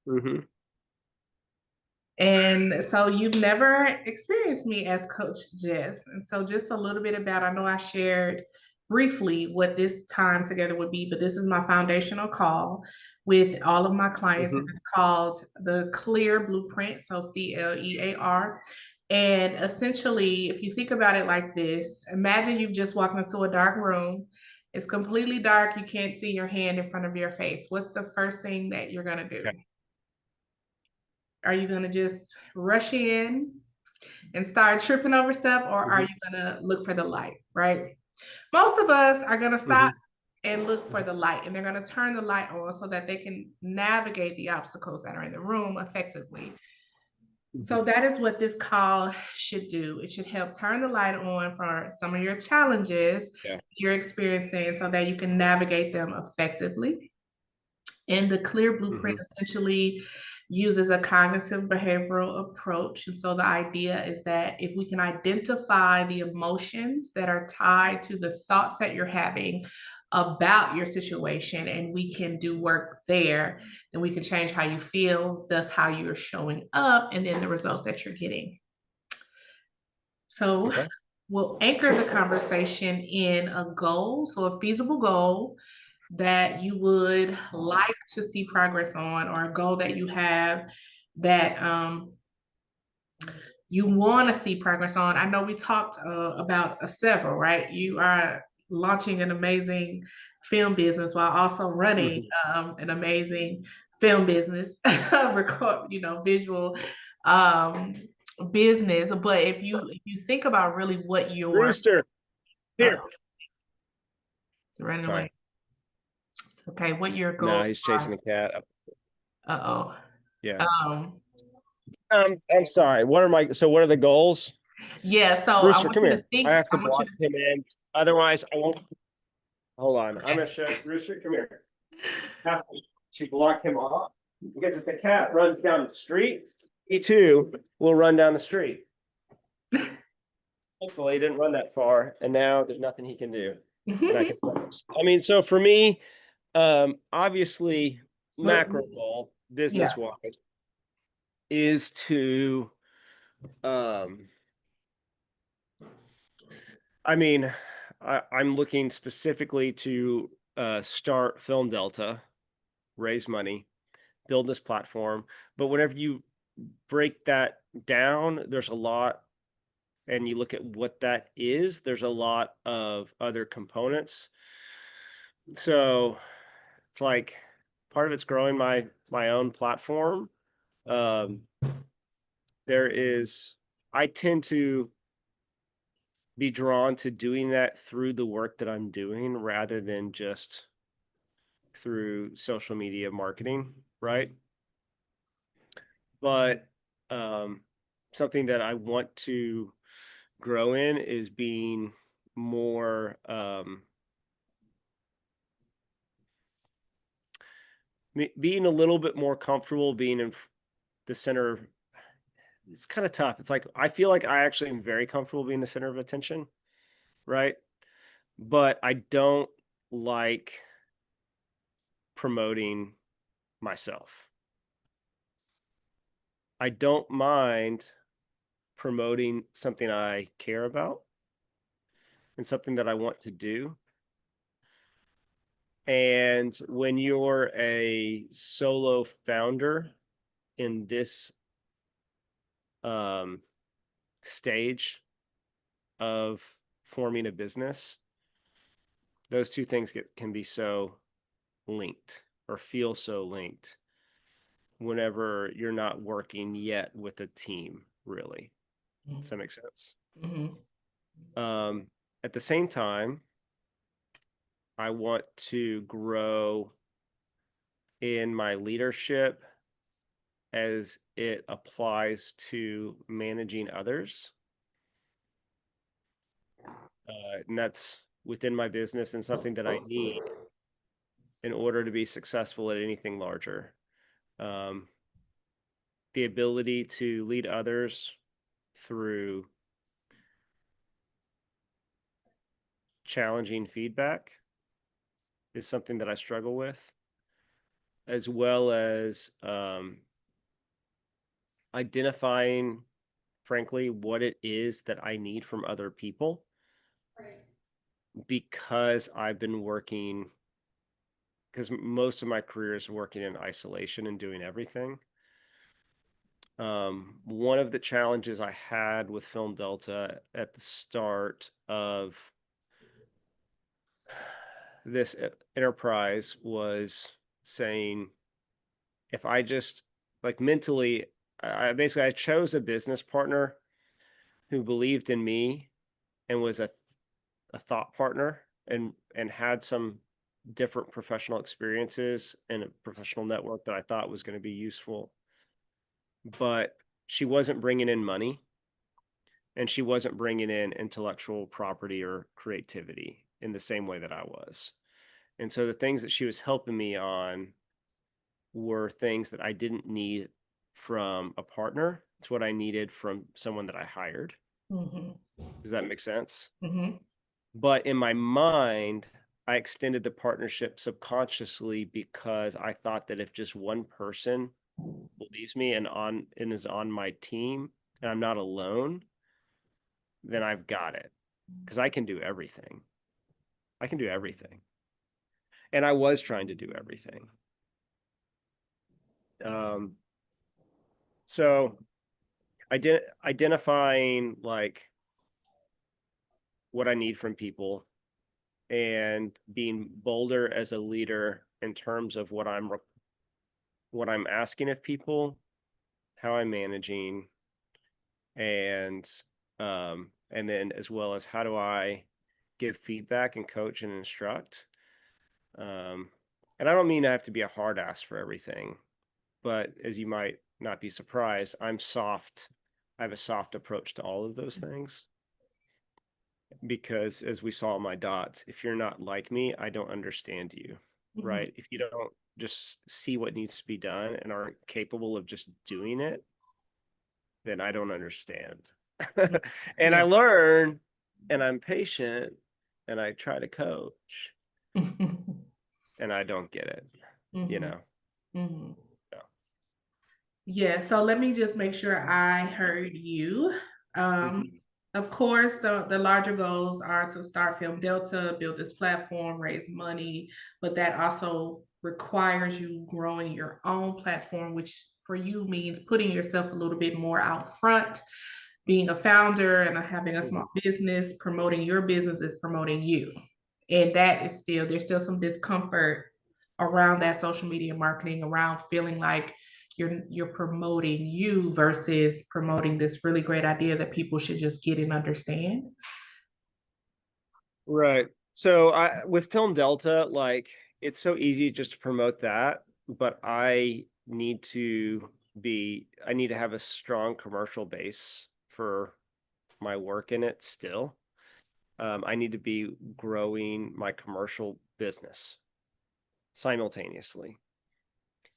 Hmm. And so you've never experienced me as Coach Jess. And so just a little bit about, I know I shared briefly what this time together would be, but this is my foundational call with all of my clients. And Hmm. it's called the Clear Blueprint, so CLEAR. And essentially, if you think about it like this, imagine you've just walked into a dark room. It's completely dark. You can't see your hand in front of your face. What's the first thing that you're going to do? Okay. Are you going to just rush in and start tripping over stuff, or are Hmm. you going to look for the light, right? Most of us are going to stop Hmm. and look for the light, and they're going to turn the light on so that they can navigate the obstacles that are in the room effectively. Hmm. So that is what this call should do. It should help turn the light on for some of your challenges Yeah. you're experiencing so that you can navigate them effectively. And the Clear Blueprint Hmm. essentially uses a cognitive behavioral approach. And so the idea is that if we can identify the emotions that are tied to the thoughts that you're having about your situation, and we can do work there, then we can change how you feel, thus how you're showing up, and then the results that you're getting. So Okay. we'll anchor the conversation in a goal, so a feasible goal that you would like to see progress on, or a goal that you have that you want to see progress on. I know we talked about several, right? You are launching an amazing film business while also running Hmm. an amazing film business, record, visual um, business. But if you think about really what your Rooster, uh, here. it's running Sorry. away, it's okay, what your No, goals he's chasing are. a cat. Uh Yeah. oh. I'm sorry. What are the goals? Yeah, so I Rooster, want come you to here. I think, have to I want you block to, him in. Otherwise, I won't. Hold on. I'm okay. gonna show Rooster. Come here. Have to block him off because if the cat runs down the street, he too will run down the street. Hopefully, he didn't run that far, and now there's nothing he can do, and I can focus. I mean, so for me, obviously, But macro goal, yeah. business wise, is to, um, I mean, I'm looking specifically to start Film Delta, raise money, build this platform. But whenever you break that down, there's a lot, and you look at what that is, there's a lot of other components. So it's like part of it's growing my own platform. Um, there is, I tend to be drawn to doing that through the work that I'm doing rather than just through social media marketing, right? But um, something that I want to grow in is being more being a little bit more comfortable being in the center. It's kind of tough. It's like I feel like I actually am very comfortable being the center of attention, right? But I don't like promoting myself. I don't mind promoting something I care about and something that I want to do. And when you're a solo founder in this um, stage of forming a business, those two things can be so linked or feel so linked whenever you're not working yet with a team, really. Does that make sense? Mhm. Um, at the same time, I want to grow in my leadership as it applies to managing others. And that's within my business and something that I need in order to be successful at anything larger. Um, the ability to lead others through challenging feedback is something that I struggle with. as well as identifying, frankly, what it is that I need from other people, because I've been working, because most of my career is working in isolation and doing everything. One of the challenges I had with Film Delta at the start of this enterprise was saying, if I just, like, mentally, I chose a business partner who believed in me and was a thought partner, and had some different professional experiences and a professional network that I thought was going to be useful. But she wasn't bringing in money, and she wasn't bringing in intellectual property or creativity in the same way that I was. And so the things that she was helping me on were things that I didn't need from a partner. It's what I needed from someone that I hired. Mhm. Does that make sense? Mhm. But in my mind, I extended the partnership subconsciously because I thought that if just one person believes me and is on my team and I'm not alone, then I've got it. Because I can do everything. I can do everything. And I was trying to do everything. Um, so identifying, like, what I need from people, and being bolder as a leader in terms of what I'm asking of people, how I'm managing, and then as well as how do I give feedback and coach and instruct. Um, and I don't mean I have to be a hard ass for everything, but as you might not be surprised, I'm soft. I have a soft approach to all of those things, because as we saw in my dots, if you're not like me, I don't understand you, Mhm. right? If you don't just see what needs to be done and aren't capable of just doing it, then I don't understand. And I Yeah. learn, and I'm patient, and I try to coach, Mhm. and I don't get it, you Mhm. know? Mhm. So, Yeah, so let me just make sure I heard you. Um, mhm. of course, the larger goals are to start Film Delta, build this platform, raise money, but that also requires you growing your own platform, which for you means putting yourself a little bit more out front. Being a founder and having a small Mhm. business, promoting your business is promoting you. And that is still, there's still some discomfort around that social media marketing, around feeling like you're promoting you versus promoting this really great idea that people should just get and understand. Right. So with Film Delta, like, it's so easy just to promote that, but I need to have a strong commercial base for my work in it still. I need to be growing my commercial business simultaneously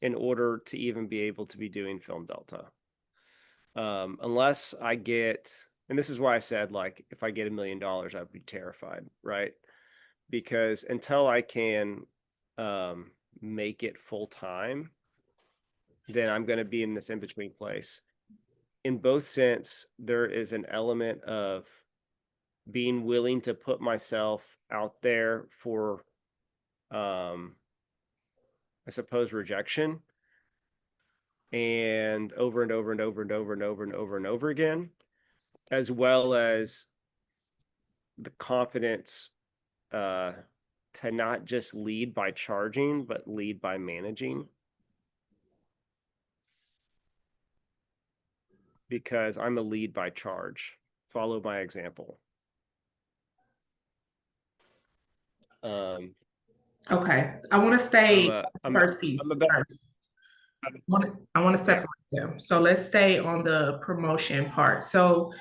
in order to even be able to be doing Film Delta. Unless I get, and this is why I said, like, if I get $1 million, I'd be terrified, right? Because until I can make it full time, then I'm going to be in this in between place. In both sense, there is an element of being willing to put myself out there for, um, I suppose, rejection, and over and over and over and over and over and over and over again, as well as the confidence uh, to not just lead by charging, but lead by managing, because I'm a lead by charge. Follow my example. Um, Okay, I want to I'm stay a the I'm a first I'm a piece better. first. I want to Yeah. separate them. So let's stay on the promotion part. So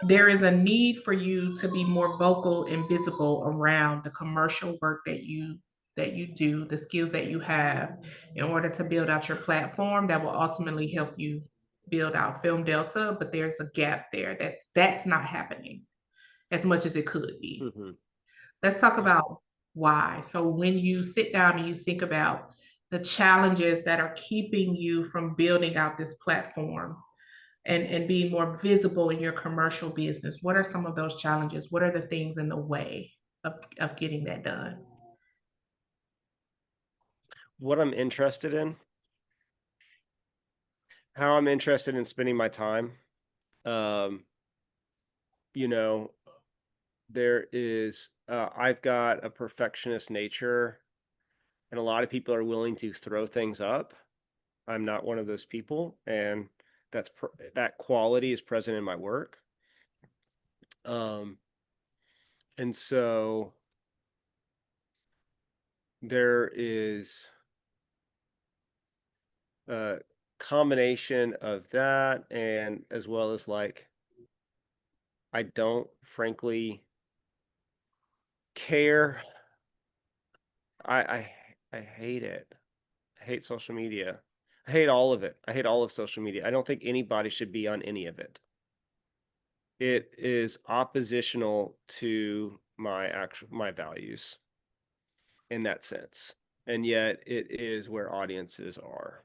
there is a need for you to be more vocal and visible around the commercial work that you do, the skills that you have in order to build out your platform that will ultimately help you build out Film Delta, but there's a gap there that's not happening as much as it could be. Mhm. Let's talk about why. So when you sit down and you think about the challenges that are keeping you from building out this platform and being more visible in your commercial business? What are some of those challenges? What are the things in the way of getting that done? What I'm interested in, how I'm interested in spending my time. Um, you know, I've got a perfectionist nature, and a lot of people are willing to throw things up. I'm not one of those people, and that quality is present in my work. And so there is a combination of that, and as well as like, I don't frankly care. I I I hate it. I hate social media. I hate all of it. I hate all of social media. I don't think anybody should be on any of it. It is oppositional to my values in that sense. And yet it is where audiences are.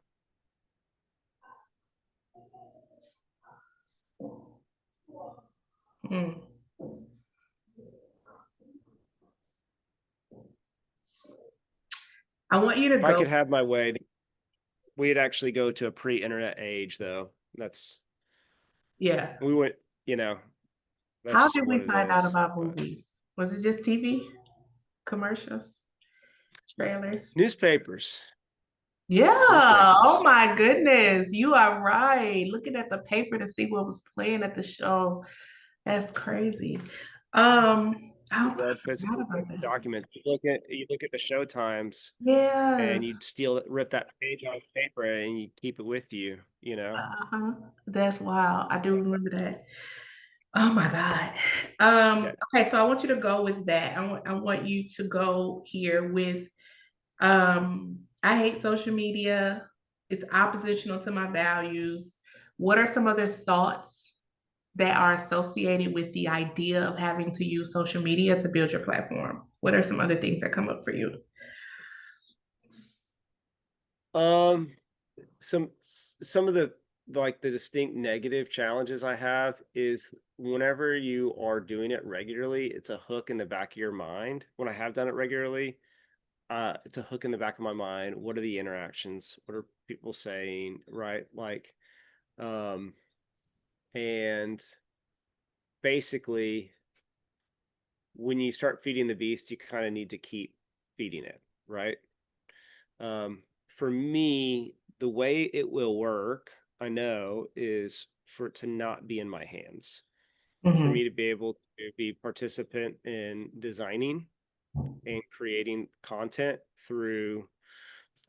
Mm. I want you to If I go. could have my way, we'd actually go to a pre-internet age though. Yeah. We would, that's How just did what we it find out is. about But movies? Was it just TV, commercials, trailers? newspapers, Yeah. Oh newspapers. my goodness. You are right. Looking at the paper to see what was playing at the show. That's crazy. I Read forgot physical about that. documents. You look at the show times, and Yes. you'd rip that page off paper and you keep it with you. Uh-huh. That's wild. I do remember that. Oh my God. Yeah. Okay, so I want you to go with that. I want you to go here with I hate social media. It's oppositional to my values. What are some other thoughts that are associated with the idea of having to use social media to build your platform? What are some other things that come up for you? Um, some of the like the distinct negative challenges I have is whenever you are doing it regularly, it's a hook in the back of your mind. When I have done it regularly, it's a hook in the back of my mind. What are the interactions? What are people saying? Right? Like, um, and basically when you start feeding the beast, you kind of need to keep feeding it, right? For me, the way it will work, I know, is for it to not be in my hands, for Mhm. me to be able to be participant in designing and creating content through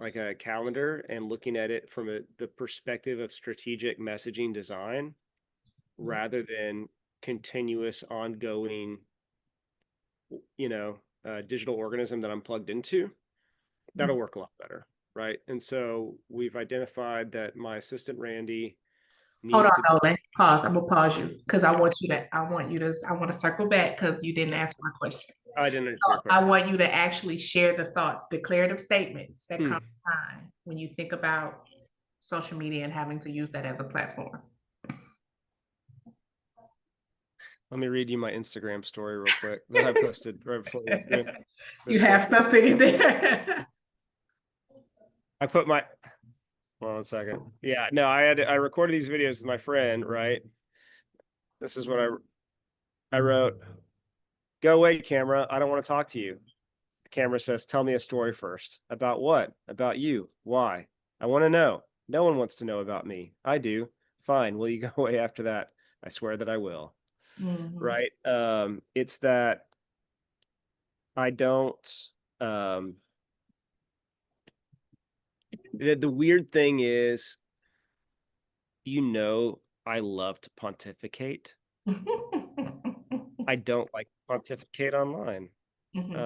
like a calendar and looking at it from the perspective of strategic messaging design rather than continuous ongoing digital organism that I'm plugged into. That'll work a lot better, right? And so we've identified that my assistant Randy Hold needs on, to. Nolan. Pause. I'm gonna pause you because I want to circle back because you didn't answer my question. I didn't answer So your I question. want you to actually share the thoughts, declarative statements that Hmm. come to mind when you think about social media and having to use that as a platform. Let me read you my Instagram story real quick that I posted right before You this have one. something in there. I put my. Hold on a second. Yeah, no, I recorded these videos with my friend, right? This is what I wrote. Go away, camera. I don't want to talk to you. The camera says, tell me a story first. About what? About you. Why? I want to know. No one wants to know about me. I do. Fine. Will you go away after that? I swear that I will. Mhm. Right? It's that I don't. Um, the weird thing is, I love to pontificate. I don't like to pontificate online. Mhm.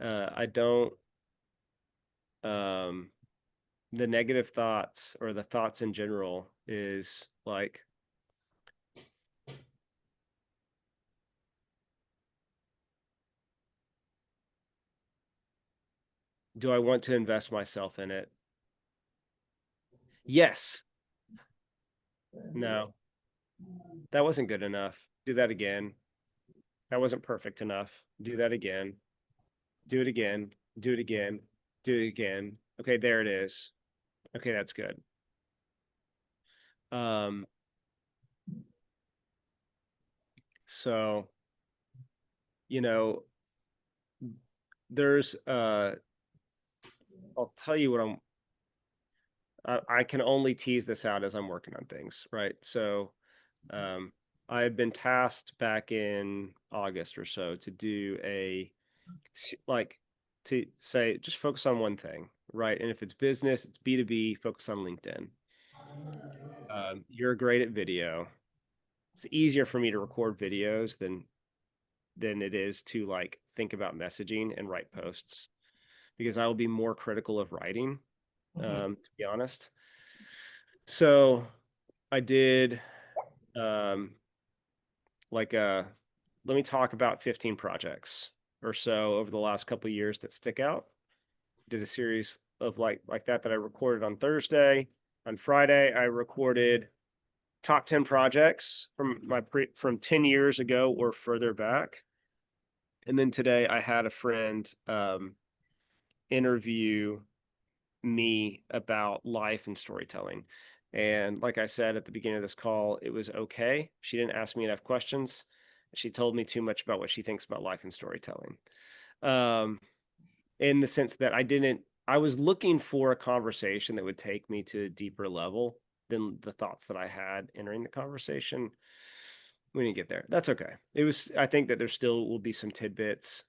Uh, I don't. Um, the negative thoughts or the thoughts in general is like Do I want to invest myself in it? Yes. No, that wasn't good enough. Do that again. That wasn't perfect enough. Do that again. Do it again. Do it again. Do it again. Okay, there it is. Okay, that's good. Um, so, you know, there's I'll tell you what I can only tease this out as I'm working on things, right? So, um, I had been tasked back in August or so to do like to say just focus on one thing, right? And if it's business, it's B2B, focus on LinkedIn. You're great at video. It's easier for me to record videos than it is to like think about messaging and write posts because I will be more critical of writing, to be honest. So I did um, like let me talk about 15 projects or so over the last couple of years that stick out. Did a series of like that I recorded on Thursday. On Friday, I recorded top 10 projects from 10 years ago or further back. And then today I had a friend interview me about life and storytelling. And like I said at the beginning of this call, it was okay. She didn't ask me enough questions. She told me too much about what she thinks about life and storytelling. Um, in the sense that I was looking for a conversation that would take me to a deeper level than the thoughts that I had entering the conversation. We didn't get there. That's okay. I think that there still will be some tidbits.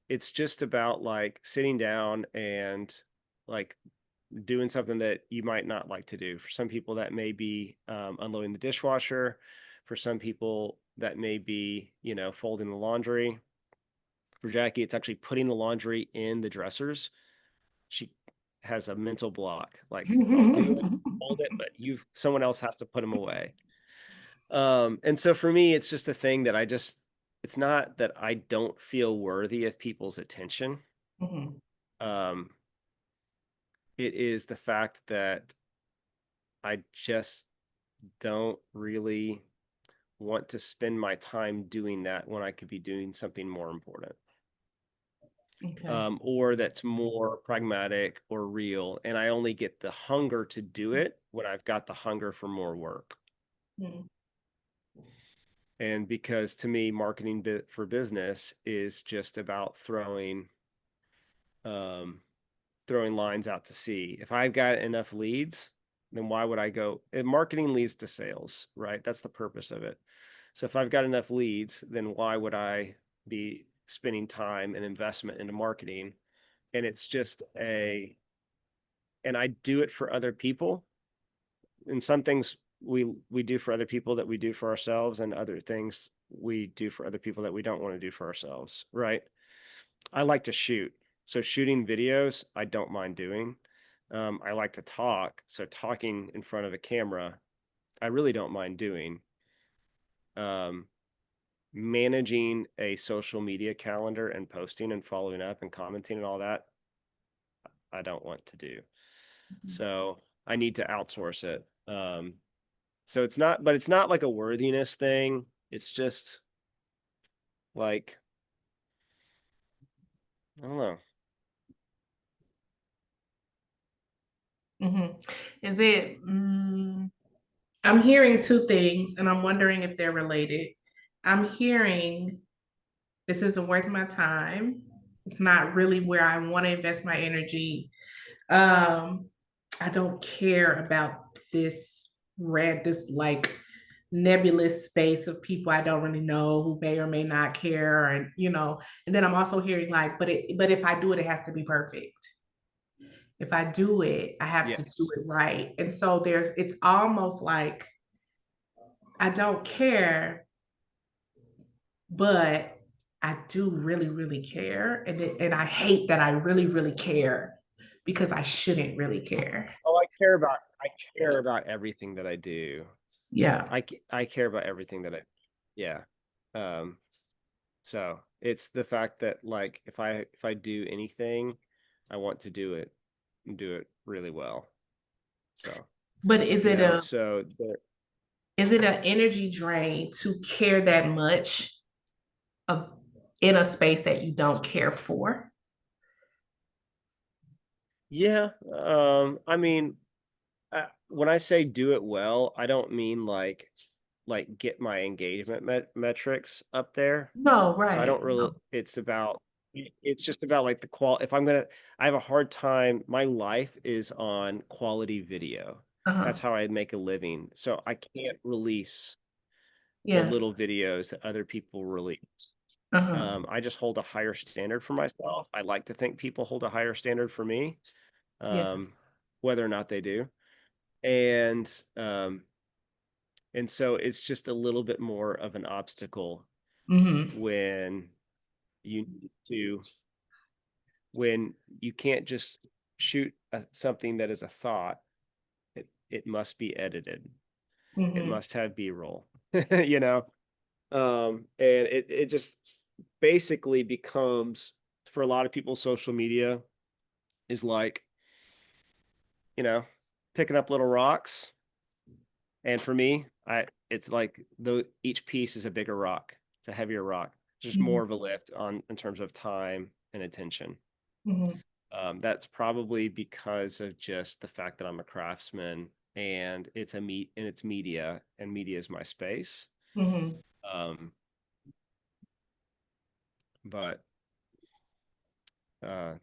It's just about like sitting down and like doing something that you might not like to do. For some people, that may be unloading the dishwasher. For some people, that may be, folding the laundry. For Jackie, it's actually putting the laundry in the dressers. She has a mental block. Like, I'll do it, hold it, but someone else has to put them away. And so for me, it's just a thing that it's not that I don't feel worthy of people's attention. Um, it is the fact that I just don't really want to spend my time doing that when I could be doing something more important. Or that's more pragmatic or real. And I only get the hunger to do it when I've got the hunger for more work. And because to me, marketing for business is just about throwing lines out to sea. If I've got enough leads, then why would I go? Marketing leads to sales, right? That's the purpose of it. So if I've got enough leads, then why would I be spending time and investment into marketing? And it's just and I do it for other people. And some things we do for other people that we do for ourselves, and other things we do for other people that we don't want to do for ourselves, right? I like to shoot. So shooting videos, I don't mind doing. I like to talk. So talking in front of a camera, I really don't mind doing. Managing a social media calendar and posting and following up and commenting and all that, I don't want to do. So I need to outsource it. So it's not like a worthiness thing. It's just like, I don't know. Is it, I'm hearing two things and I'm wondering if they're related. I'm hearing this isn't worth my time. It's not really where I want to invest my energy. I don't care about this like nebulous space of people I don't really know who may or may not care, and and then I'm also hearing like, but if I do it, it has to be perfect. If I do it, I have to do Yes. it right. And so it's almost like I don't care, but I do really, really care. And I hate that I really, really care because I shouldn't really care. Oh, I care about everything that I do. Yeah. I care about everything that yeah. Um, So it's the fact that like if I do anything, I want to do it and do it really well. So, But is you it know, a so is it an energy drain to care that much of, in a space that you don't care for? yeah, I mean, when I say do it well, I don't mean like get my engagement metrics up there. No, So I right. don't really, No. it's just about like the qual if I'm gonna I have a hard time, my life is on quality video. That's Uh-huh. how I make a living. So I can't release the Yeah. little videos that other people release. Uh-huh. I just hold a higher standard for myself. I like to think people hold a higher standard for me, Yeah. um, whether or not they do. And so it's just a little bit more of an obstacle Mm-hmm. when you need to when you can't just shoot something that is a thought. It must be edited. It Mm-hmm. must have B-roll. you know, and it just basically becomes, for a lot of people, social media is like, you know, picking up little rocks. And for me, I it's like the each piece is a bigger rock. It's a heavier rock. Just Mm-hmm. more of a lift on in terms of time and attention. Mm-hmm. That's probably because of just the fact that I'm a craftsman and it's media, and media is my space. Mm-hmm. Um, but uh,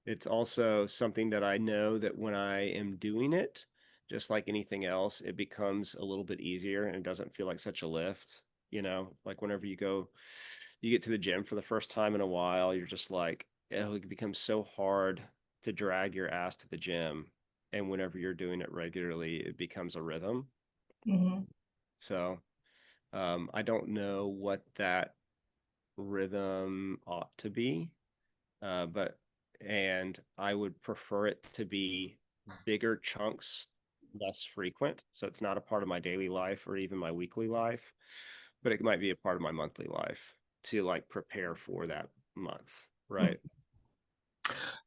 it's also something that I know that when I am doing it, just like anything else, it becomes a little bit easier and it doesn't feel like such a lift. Like whenever you get to the gym for the first time in a while, you're just like, oh, it becomes so hard to drag your ass to the gym. And whenever you're doing it regularly, it becomes a rhythm. Mm-hmm. So I don't know what that rhythm ought to be, but and I would prefer it to be bigger chunks, less frequent. So it's not a part of my daily life or even my weekly life, but it might be a part of my monthly life to like prepare for that month, right?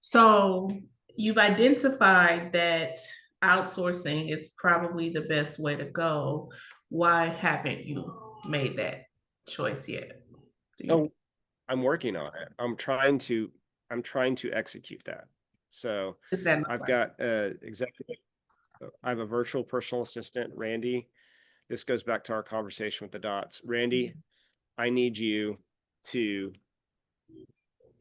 So you've identified that outsourcing is probably the best way to go. Why haven't you made that choice yet? Do you, Oh, I'm working on it. I'm trying to execute that. So is that look I've like? got executive I have a virtual personal assistant, Randy. This goes back to our conversation with the dots. Randy, I need you to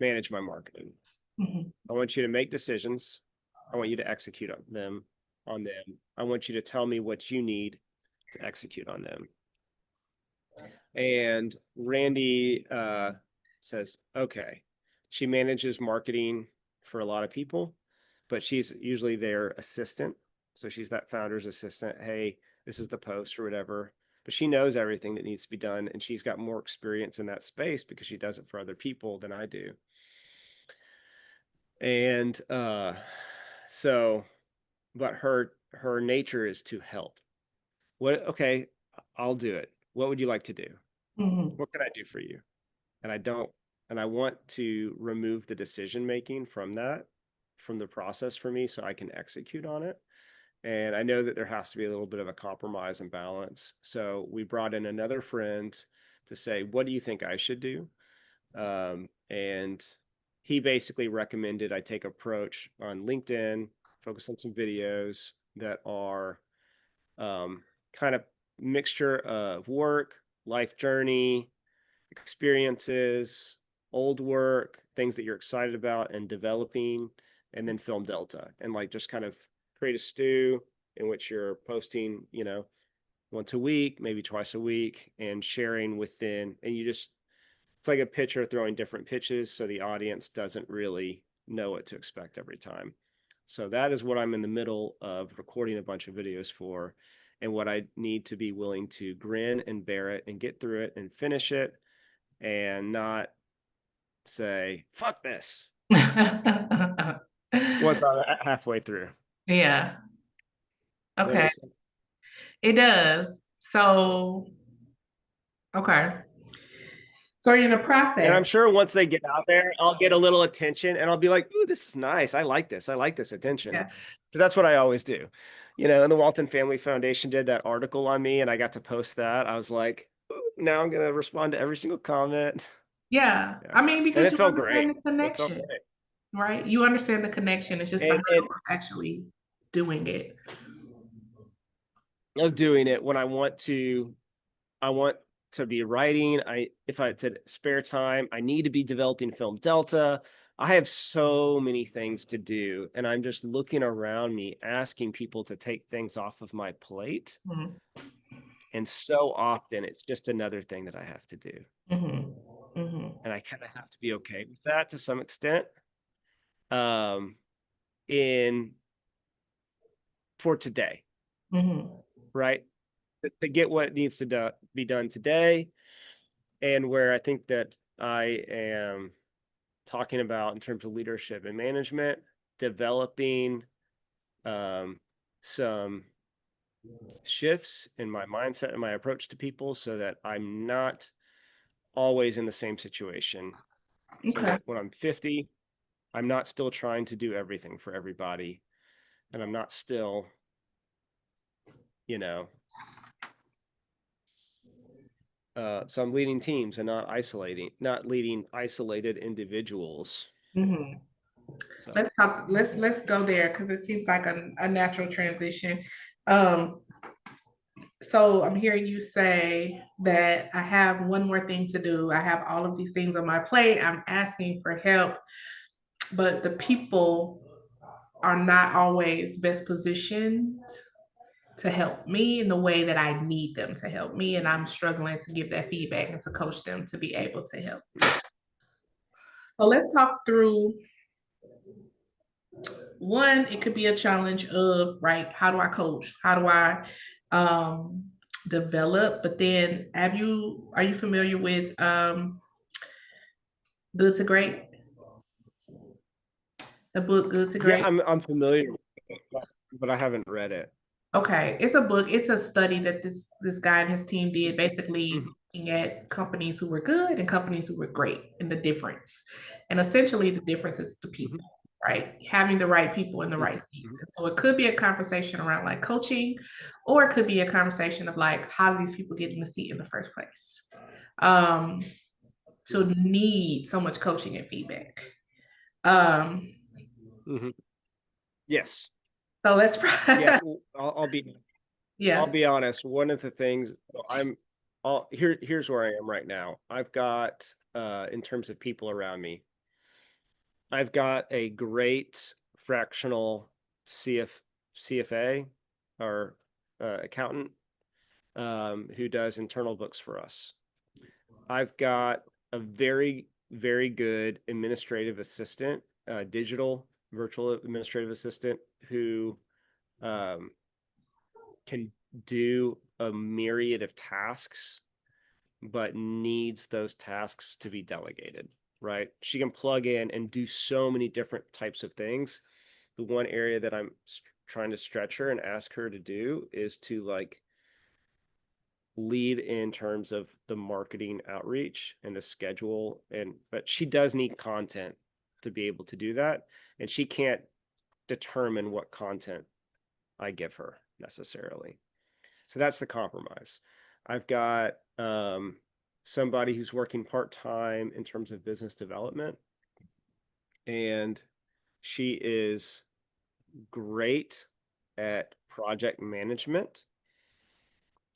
manage my marketing. Mhm, I want you to make decisions. I want you to execute on them. I want you to tell me what you need to execute on them. And Randy says, okay. She manages marketing for a lot of people, but she's usually their assistant. So she's that founder's assistant. Hey, this is the post or whatever. But she knows everything that needs to be done. And she's got more experience in that space because she does it for other people than I do. And so, but her nature is to help. Okay, I'll do it. What would you like to do? mhm, What can I do for you? And I don't, and I want to remove the decision making from the process for me so I can execute on it. And I know that there has to be a little bit of a compromise and balance. So we brought in another friend to say, what do you think I should do? And he basically recommended I take approach on LinkedIn, focus on some videos that are kind of mixture of work, life journey, experiences, old work, things that you're excited about and developing, and then Film Delta, and like just kind of create a stew in which you're posting, once a week, maybe twice a week, and sharing within, and it's like a pitcher throwing different pitches, so the audience doesn't really know what to expect every time. So that is what I'm in the middle of recording a bunch of videos for, and what I need to be willing to grin and bear it and get through it and finish it and not say fuck this mhm. once I'm halfway through. Yeah. Does that Okay. make sense? It does. So, okay. So you're in the And I'm process. sure once they get out there, I'll get a little attention and I'll be like, ooh, this is nice. I like this. I like this attention. Yeah. So that's what I always do. And the Walton Family Foundation did that article on me and I got to post that. I was like, ooh, now I'm going to respond to every single comment. Yeah. Yeah. I mean, And because it you felt understand great. the It felt connection, great. right? You understand the connection. It's just the And hurdle of actually doing it. of doing it when I want to be writing. If I had spare time, I need to be developing Film Delta. I have so many things to do, and I'm just looking around me, asking people to take things off of my plate. Mhm. And so often it's just another thing that I have to do. Mhm. Mhm. And I kind of have to be okay with that to some extent. Um, in for today, Mhm. right? To get what needs to be done today, and where I think that I am talking about in terms of leadership and management, developing some shifts in my mindset and my approach to people so that I'm not always in the same situation. So Okay. that when I'm 50, I'm not still trying to do everything for everybody. And I'm not still, you know, so I'm leading teams and not leading isolated individuals. Mhm. So, Let's talk. Let's go there because it seems like a natural transition. Um, so I'm hearing you say that I have one more thing to do. I have all of these things on my plate. I'm asking for help, but the people are not always best positioned to help me in the way that I need them to help me. And I'm struggling to give that feedback and to coach them to be able to help. So let's talk through one, it could be a challenge of, right, how do I coach? How do I um, develop? But then are you familiar with Good to Great? The book Good to yeah, Great? I'm familiar with it, but I haven't read it. Okay, it's a book. It's a study that this guy and his team did, basically Mhm, looking at companies who were good and companies who were great, and the difference. And essentially, the difference is the mhm, people, right? Having the right people in the mhm, right seats. mhm, And so it could be a conversation around like coaching, or it could be a conversation of like how do these people get in the seat in the first place? Um, to mhm, need so much coaching and feedback. Um, mhm. Yes. so let's Yeah, I'll be I'll yeah. be honest. One of the things so here's where I am right now. I've got in terms of people around me, I've got a great fractional CFA or accountant who does internal books for us. I've got a very, very good administrative assistant, digital virtual administrative assistant who um, can do a myriad of tasks, but needs those tasks to be delegated, right? She can plug in and do so many different types of things. The one area that I'm trying to stretch her and ask her to do is to like lead in terms of the marketing outreach and the schedule, but she does need content to be able to do that, and she can't determine what content I give her necessarily. So that's the compromise. I've got somebody who's working part-time in terms of business development, and she is great at project management,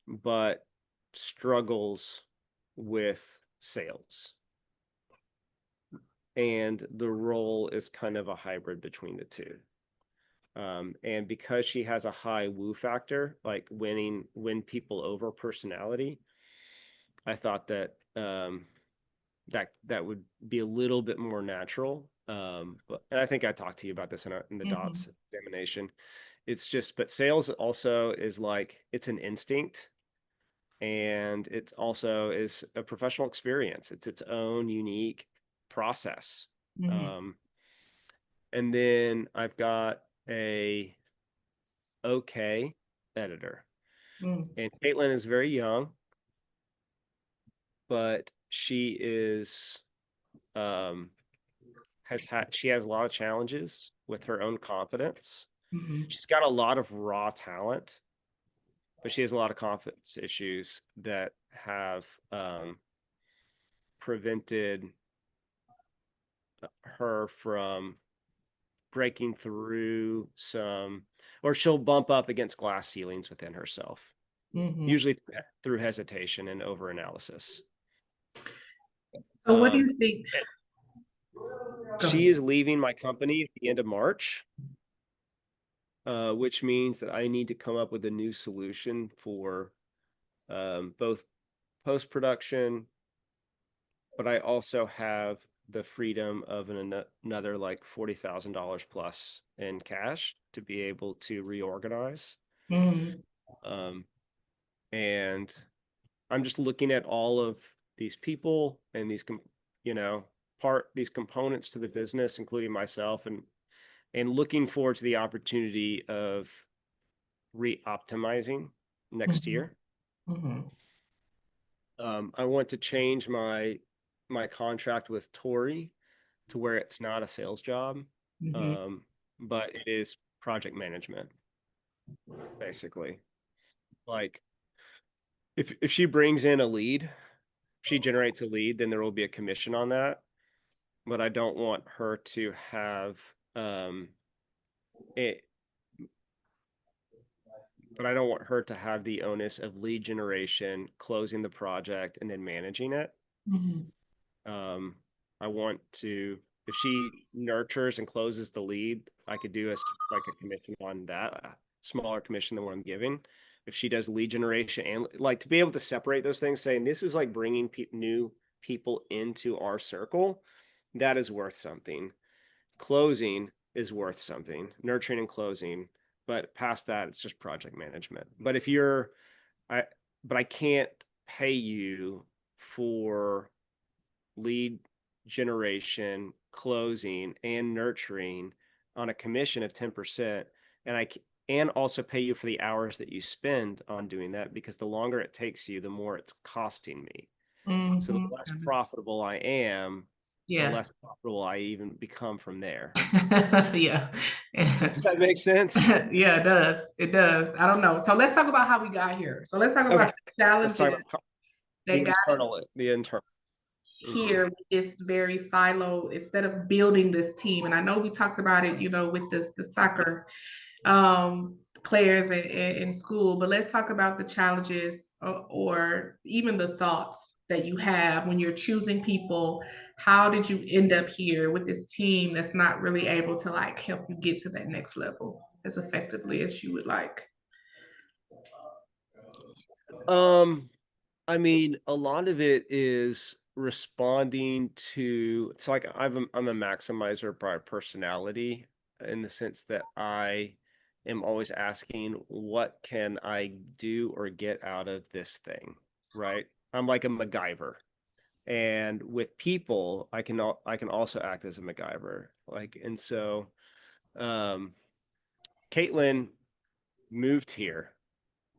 but struggles with sales. And the role is kind of a hybrid between the two. And because she has a high woo factor, like win people over personality, I thought that that would be a little bit more natural. But and I think I talked to you about this in the Mhm. DOTS examination. It's just, but sales also is like it's an instinct, and it also is a professional experience. It's its own unique process. Mhm. Um, and then I've got a okay editor, Mhm. and Caitlin is very young, but she is she has a lot of challenges with her own confidence. Mhm. She's got a lot of raw talent, but she has a lot of confidence issues that have prevented her from breaking through some, or she'll bump up against glass ceilings within herself, Mhm. usually through hesitation and overanalysis. So what do you Um, think? and Go ahead. she is leaving my company at the end of March, which means that I need to come up with a new solution for both post-production, but I also have the freedom of another like $40,000 plus in cash to be able to reorganize. Mhm. Um, and I'm just looking at all of these people and these, you know, these components to the business, including myself, and looking forward to the opportunity of re-optimizing next Mhm. year. Mhm. I want to change my contract with Tori to where it's not a sales job, Mhm. um, but it is project management, basically. Like if she brings in a lead, she generates a lead, then there will be a commission on that. But I don't want her to have it, but I don't want her to have the onus of lead generation, closing the project, and then managing it. Mhm. Um, I want to, if she nurtures and closes the lead, I could do like a commission on that, a smaller commission than what I'm giving. If she does lead generation and like to be able to separate those things, saying this is like bringing new people into our circle, that is worth something. Closing is worth something, nurturing and closing, but past that, it's just project management. But if you're, I, but I can't pay you for lead generation, closing, and nurturing on a commission of 10%. And and also pay you for the hours that you spend on doing that, because the longer it takes you, the more it's costing me. So the Mhm. less profitable I am, the Yeah. less profitable I even become from there. Yeah. Does that make sense? Yeah, it does. It does. I don't know. So let's talk about how we got here. So let's talk Okay, about the let's talk challenges about that got us the internal. Mhm. here with this very silo instead of building this team. And I know we talked about it, with the soccer players in school, but let's talk about the challenges or even the thoughts that you have when you're choosing people. How did you end up here with this team that's not really able to like help you get to that next level as effectively as you would like? Um, I mean, a lot of it is responding to, it's like I'm a maximizer by personality, in the sense that I am always asking, what can I do or get out of this thing, right? I'm like a MacGyver. And with people, I can also act as a MacGyver. Like, and so um Caitlin moved here.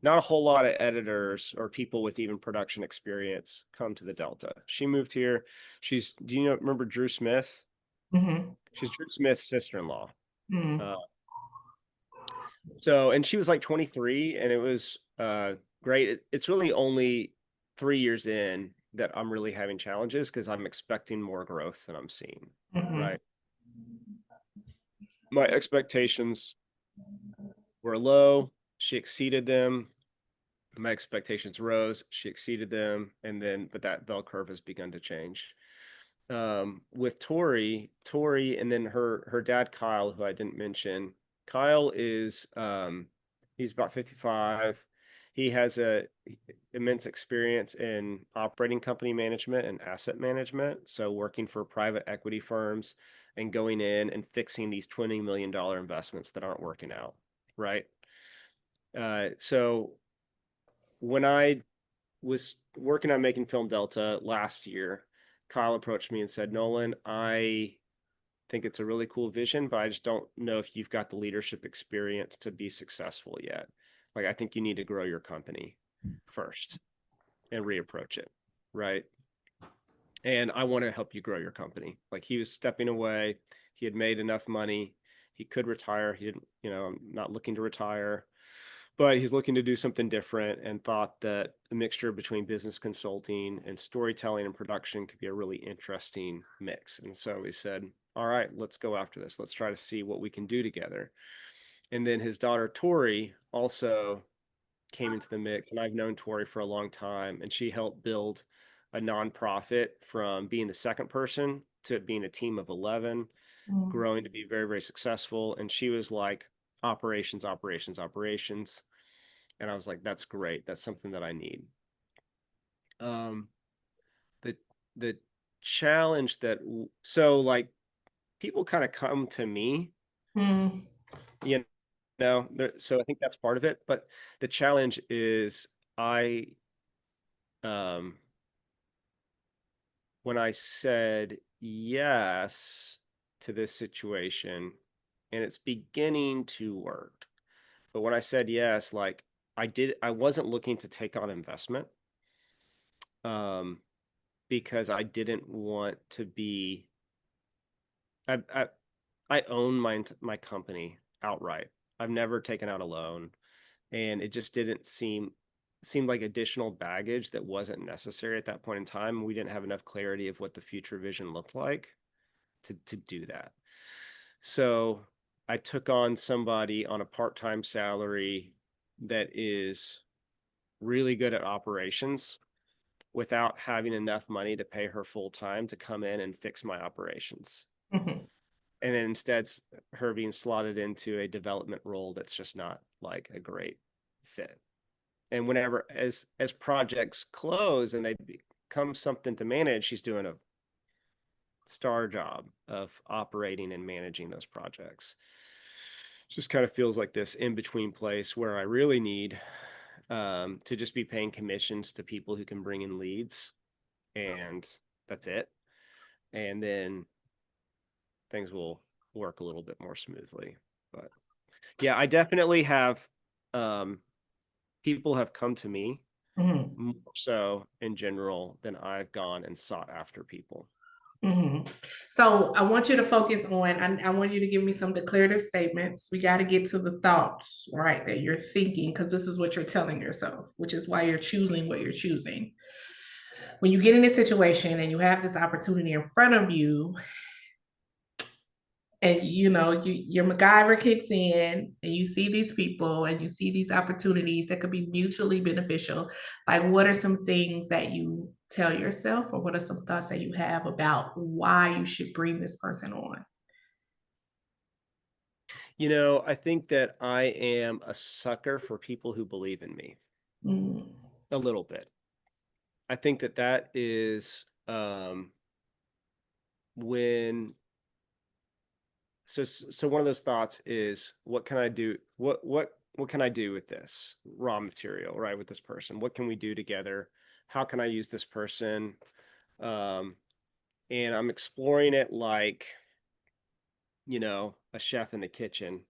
Not a whole lot of editors or people with even production experience come to the Delta. She moved here. Do you remember Drew Smith? Mm-hmm. She's Drew Smith's sister-in-law. Mm-hmm. Uh, and she was like 23, and it was great. It's really only 3 years in that I'm really having challenges, because I'm expecting more growth than I'm seeing, Mm-hmm. right? My expectations were low. She exceeded them. My expectations rose. She exceeded them. But that bell curve has begun to change. With Tori, and then her dad, Kyle, who I didn't mention. Kyle is, he's about 55. He has a immense experience in operating company management and asset management. So working for private equity firms and going in and fixing these $20 million investments that aren't working out. Right. So when I was working on making Film Delta last year, Kyle approached me and said, Nolan, I think it's a really cool vision, but I just don't know if you've got the leadership experience to be successful yet. Like, I think you need to grow your company first and reapproach it. Right. and I want to help you grow your company. Like, he was stepping away. He had made enough money. He could retire. He didn't, I'm not looking to retire, but he's looking to do something different, and thought that a mixture between business consulting and storytelling and production could be a really interesting mix. And so we said, all right, let's go after this. Let's try to see what we can do together. And then his daughter, Tori, also came into the mix. And I've known Tori for a long time, and she helped build a nonprofit from being the second person to being a team of 11, Mm. growing to be very, very successful. And she was like, operations, operations, operations. And I was like, that's great. That's something that I need. Um, the the challenge that so like people kind of come to me, Mm. you so I think that's part of it. But the challenge is, I um when I said yes to this situation, and it's beginning to work. But when I said yes, like, I wasn't looking to take on investment, um, because I didn't want to be, I, I, I own my company outright. I've never taken out a loan, and it just didn't seemed like additional baggage that wasn't necessary at that point in time. We didn't have enough clarity of what the future vision looked like to do that. So I took on somebody on a part-time salary that is really good at operations, without having enough money to pay her full time to come in and fix my operations. Mhm. And then instead, her being slotted into a development role that's just not like a great fit. And whenever, as projects close and they become something to manage, she's doing a star job of operating and managing those projects. Just kind of feels like this in between place where I really need, to just be paying commissions to people who can bring in leads, and that's it. And then things will work a little bit more smoothly. But yeah, I definitely have, um, people have come to me Mhm. more so in general than I've gone and sought after people. Mhm. So I want you to focus on, I want you to give me some declarative statements. We got to get to the thoughts, right, that you're thinking, because this is what you're telling yourself, which is why you're choosing what you're choosing. When you get in this situation and you have this opportunity in front of you, and your MacGyver kicks in, and you see these people and you see these opportunities that could be mutually beneficial, like, what are some things that you tell yourself, or what are some thoughts that you have about why you should bring this person on? I think that I am a sucker for people who believe in me Mm. a little bit. I think that that is, when so one of those thoughts is, what can I do? What can I do with this raw material, right? With this person, what can we do together? How can I use this person? Um, and I'm exploring it like, a chef in the kitchen,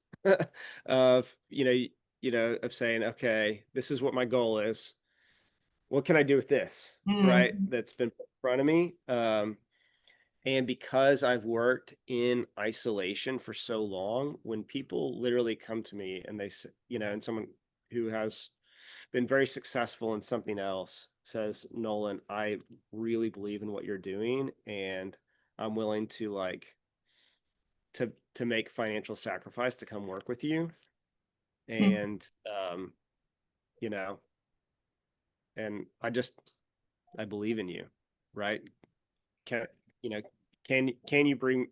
of, of saying, okay, this is what my goal is. What can I do with this? Right? Mm. That's been put in front of me. And because I've worked in isolation for so long, when people literally come to me and they say, and someone who has been very successful in something else says, Nolan, I really believe in what you're doing, and I'm willing to, like, to make financial sacrifice to come work with you. Mm. And, you know, and I believe in you, right? Can, you know, can you bring,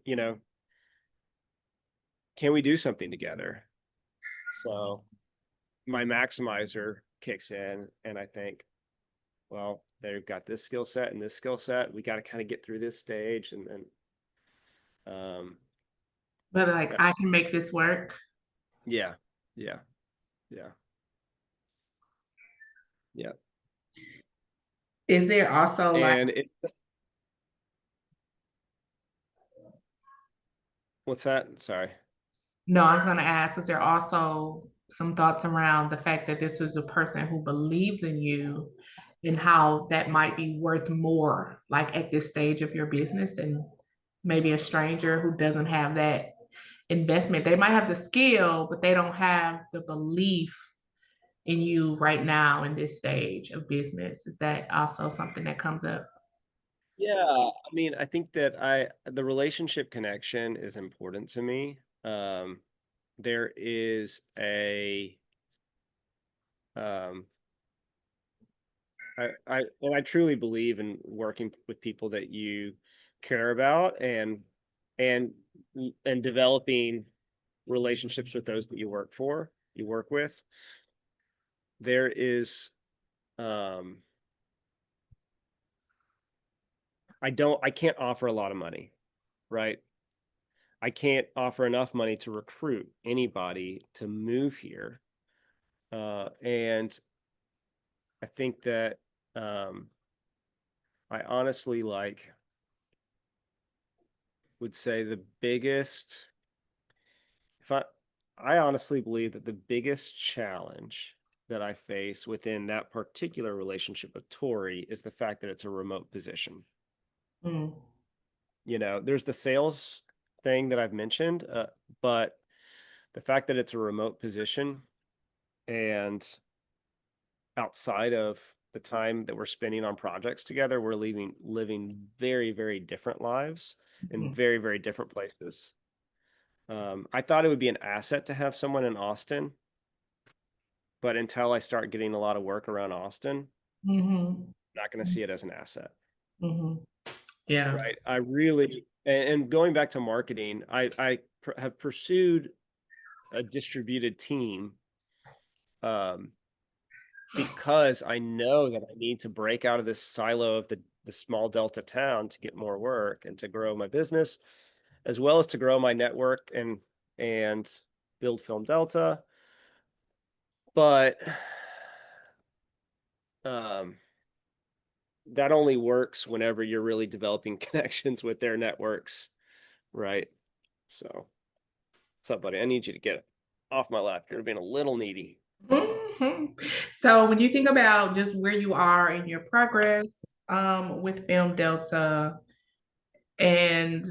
can we do something together? So my maximizer kicks in, and I think, well, they've got this skill set and this skill set. We got to kind of get through this stage, and then, um, But like, uh, I can make this work. yeah, yeah, yeah, yeah. Is there also like, And what's that? Sorry. no, I was going to ask, is there also some thoughts around the fact that this is a person who believes in you and how that might be worth more, like at this stage of your business, and maybe a stranger who doesn't have that investment. They might have the skill, but they don't have the belief in you right now in this stage of business. Is that also something that comes up? Yeah, I mean, I think that the relationship connection is important to me. There is a um I truly believe in working with people that you care about, and and developing relationships with those that you work with. There is um I can't offer a lot of money, right? I can't offer enough money to recruit anybody to move here. And I think that I honestly would say the biggest if I honestly believe that the biggest challenge that I face within that particular relationship with Tori is the fact that it's a remote position. Mm, You know, there's the sales thing that I've mentioned, but the fact that it's a remote position and outside of the time that we're spending on projects together, we're living very, very different lives in mhm, very, very different places. I thought it would be an asset to have someone in Austin, but until I start getting a lot of work around Austin, mhm, I'm not going to see it as an asset, mhm. Yeah. right? I really, and going back to marketing, have pursued a distributed team, um, because I know that I need to break out of this silo of the small Delta town to get more work and to grow my business, as well as to grow my network and build Film Delta. But um, that only works whenever you're really developing connections with their networks, right? So, what's up, buddy? I need you to get off my lap. You're being a little needy. Mhm. So when you think about just where you are in your progress with Film Delta and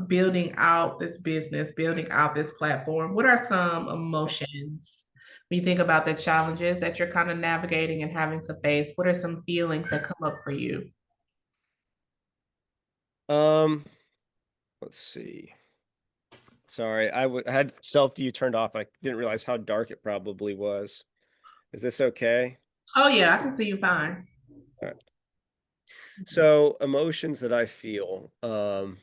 building out this business, building out this platform, what are some emotions when you think about the challenges that you're kind of navigating and having to face? What are some feelings that come up for you? Um, let's see. Sorry, I had self view turned off. I didn't realize how dark it probably was. Is this okay? Oh yeah, I can see you fine. All right. So emotions that I feel. I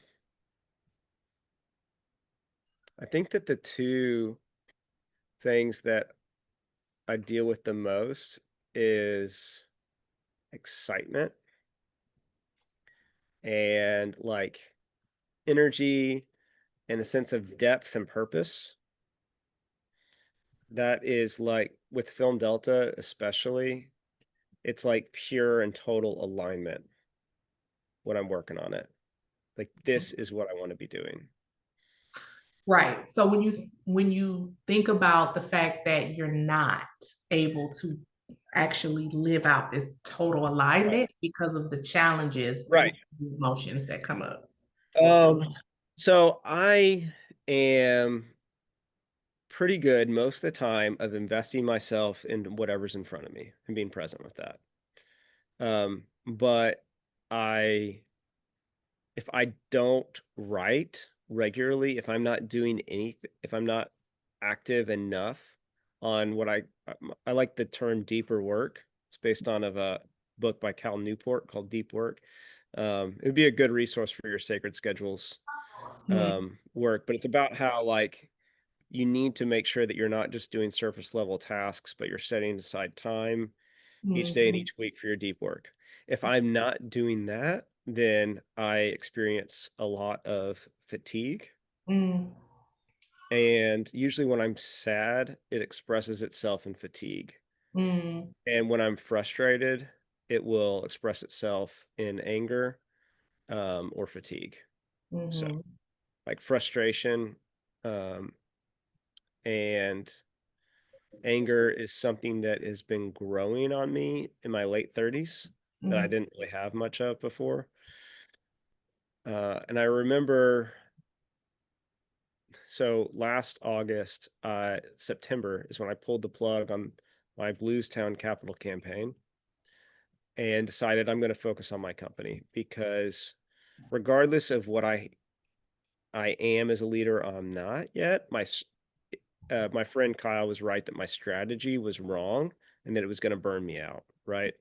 think that the two things that I deal with the most is excitement and energy and a sense of depth and purpose. That is like with Film Delta, especially, it's like pure and total alignment when I'm working on it. Like this is what I want to be doing. Right. So when you think about the fact that you're not able to actually live out this total Right. alignment because of the challenges, what Right. are the emotions that come up? So I am pretty good most of the time of investing myself in whatever's in front of me and being present with that. But I if I don't write regularly, if I'm not doing anything, if I'm not active enough on what I like the term deeper work. It's based on of a book by Cal Newport called Deep Work. It would be a good resource for your sacred schedules Mm, work, but it's about how you need to make sure that you're not just doing surface level tasks, but you're setting aside time each day and mhm, each week for your deep work. If I'm not doing that, then I experience a lot of fatigue. mm, And usually when I'm sad, it expresses itself in fatigue. mm, And when I'm frustrated, it will express itself in anger, or fatigue. So, mhm, like frustration, um, and Anger is something that has been growing on me in my late 30s that I Mhm. didn't really have much of before. And I remember, so last August, September is when I pulled the plug on my Bluestown Capital campaign and decided I'm going to focus on my company because regardless of what I am as a leader, I'm not yet. My friend Kyle was right that my strategy was wrong and that it was going to burn me out, right?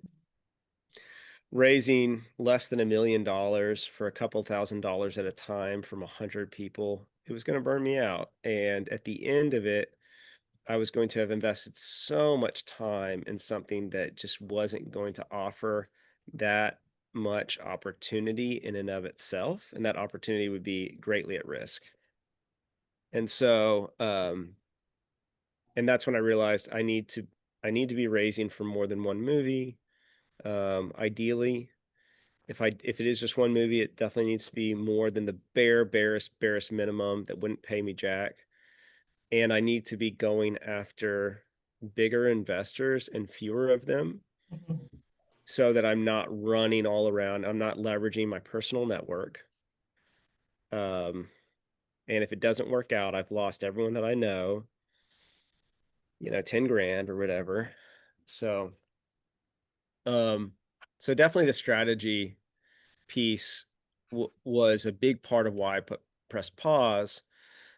Raising less than $1 million for a couple $1,000s at a time from 100 people, it was going to burn me out. And at the end of it, I was going to have invested so much time in something that just wasn't going to offer that much opportunity in and of itself. And that opportunity would be greatly at risk. And so, and that's when I realized I need to be raising for more than one movie. Ideally, if it is just one movie, it definitely needs to be more than the barest minimum that wouldn't pay me jack. And I need to be going after bigger investors and fewer of them Mhm. so that I'm not running all around. I'm not leveraging my personal network. Um, and if it doesn't work out, I've lost everyone that I know, 10 grand or whatever. So, um, so definitely the strategy piece was a big part of why I press pause.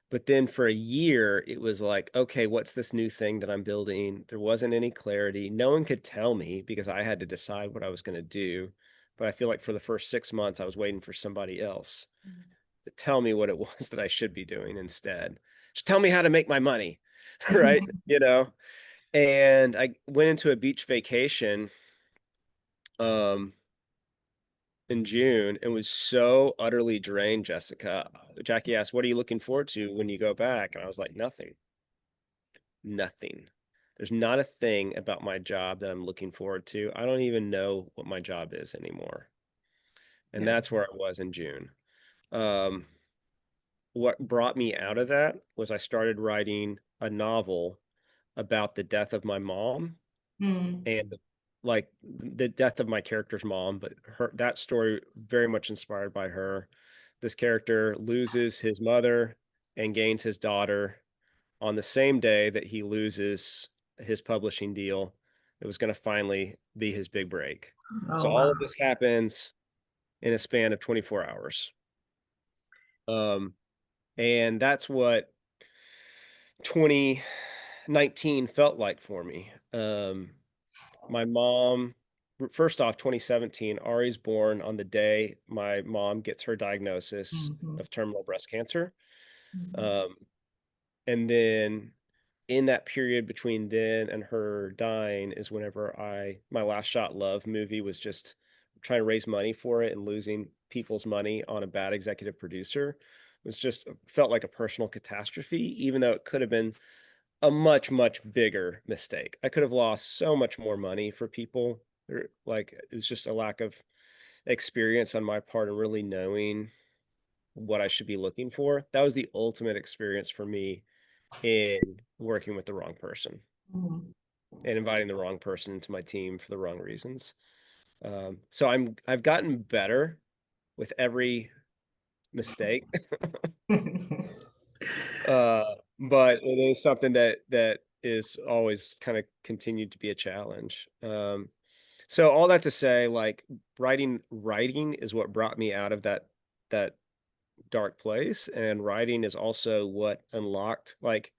But then for a year, it was like, okay, what's this new thing that I'm building? There wasn't any clarity. No one could tell me because I had to decide what I was going to do. But I feel like for the first 6 months, I was waiting for somebody else to tell me what it was that I should be doing instead. Just tell me how to make my money, right? And I went into a beach vacation um, in June and was so utterly drained, Jessica. Jackie asked, "What are you looking forward to when you go back?" And I was like, "Nothing. Nothing. There's not a thing about my job that I'm looking forward to. I don't even know what my job is anymore." And Yeah. that's where I was in June. Um, what brought me out of that was I started writing a novel about the death of my mom Mm. and like the death of my character's mom, but that story very much inspired by her. This character loses his mother and gains his daughter on the same day that he loses his publishing deal. It was going to finally be his big break. So Oh, all wow. of this happens in a span of 24 hours. Um, and that's what 2019 felt like for me. My mom, first off, 2017, Ari's born on the day my mom gets her diagnosis Mhm. of terminal breast cancer. Mhm. Um, and then in that period between then and her dying is whenever my last shot love movie was just trying to raise money for it and losing people's money on a bad executive producer. It was just felt like a personal catastrophe, even though it could have been a much, much bigger mistake. I could have lost so much more money for people. Like it was just a lack of experience on my part and really knowing what I should be looking for. That was the ultimate experience for me in working with the wrong person Mhm. and inviting the wrong person into my team for the wrong reasons. So I've gotten better with every mistake, uh, but it is something that is always kind of continued to be a challenge. So all that to say, like writing is what brought me out of that dark place, and writing is also what unlocked like,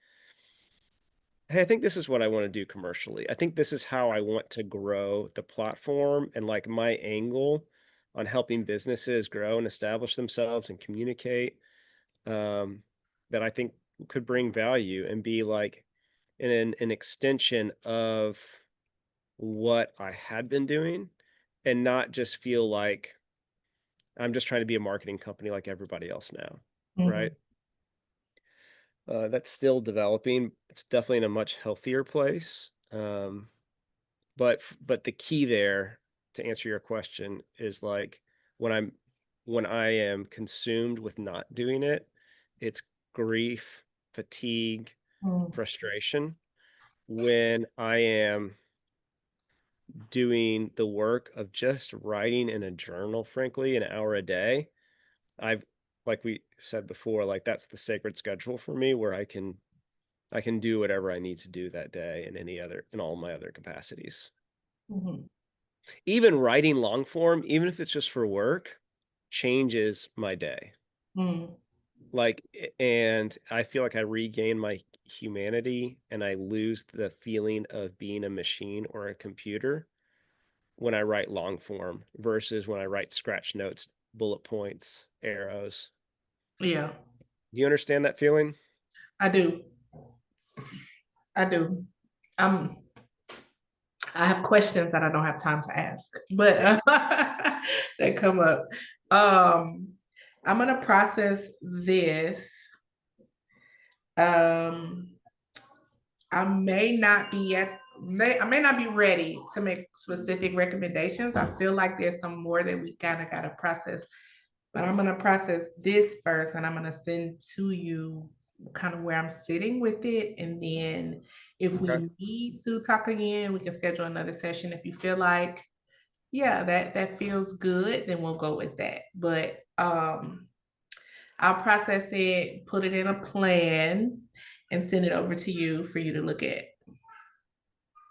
hey, I think this is what I want to do commercially. I think this is how I want to grow the platform and like my angle on helping businesses grow and establish themselves and communicate um, that I think could bring value and be like an extension of what I had been doing and not just feel like I'm just trying to be a marketing company like everybody else now, right? Mhm. That's still developing. It's definitely in a much healthier place. But the key there, to answer your question, is like when I'm when I am consumed with not doing it, it's grief, fatigue, Mhm. frustration. when I am doing the work of just writing in a journal, frankly, an hour a day. I've like we said before, like that's the sacred schedule for me where I can do whatever I need to do that day and any other in all my other capacities. Mhm. Even writing long form, even if it's just for work, changes my day. Mm. And I feel like I regain my humanity and I lose the feeling of being a machine or a computer when I write long form versus when I write scratch notes, bullet points, arrows. Yeah, Do you understand that feeling? I do. I do. Um, I have questions that I don't have time to ask, but Yeah. that come up. Um, I'm gonna process this. Um, I may not be I may not be ready to make specific recommendations. I feel like there's some more that we kind of gotta process, but I'm gonna process this first, and I'm gonna send to you kind of where I'm sitting with it, and then if Okay. we need to talk again, we can schedule another session. If you feel like, yeah, that feels good, then we'll go with that. But I'll process it, put it in a plan, and send it over to you for you to look at.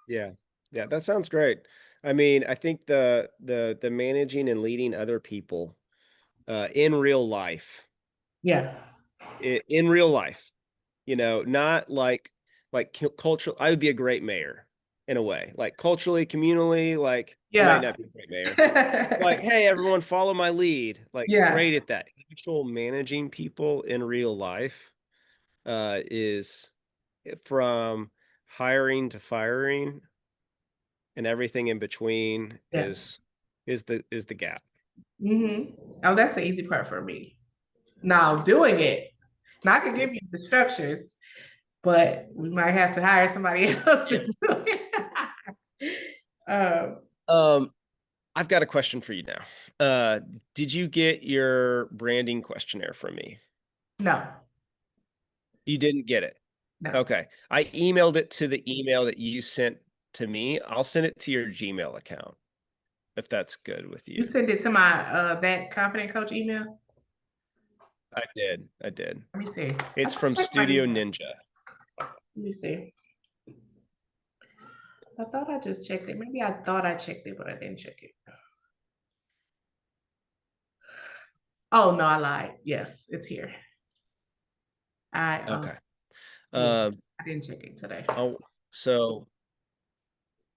Yeah. Yeah, that sounds great. I mean, I think the managing and leading other people in real life, Yeah. in real life, not like cultural. I would be a great mayor in a way, like culturally, communally. Like I might Yeah. not be a great mayor. Like, hey, everyone, follow my lead. Like, Yeah. great at that. Actual managing people in real life is from hiring to firing and everything in between Yeah. is the gap. Oh, that's the easy part for me. Now doing it. Now I can Yep. give you the structures, but we might have to hire somebody else to Yeah. do it. um, Um, I've got a question for you now. Did you get your branding questionnaire from me? no, You didn't get it. no. Okay. I emailed it to the email that you sent to me. I'll send it to your Gmail account if that's good with You you. send it to my that confident coach email. I did. I did. Let me see. I It's just from checked my Studio email. Ninja. Let me see. I thought I just checked it. Maybe I thought I checked it, but I didn't check it. Oh no, I lied. Yes, it's here. I Okay. yeah, Um, I didn't check it today. oh, so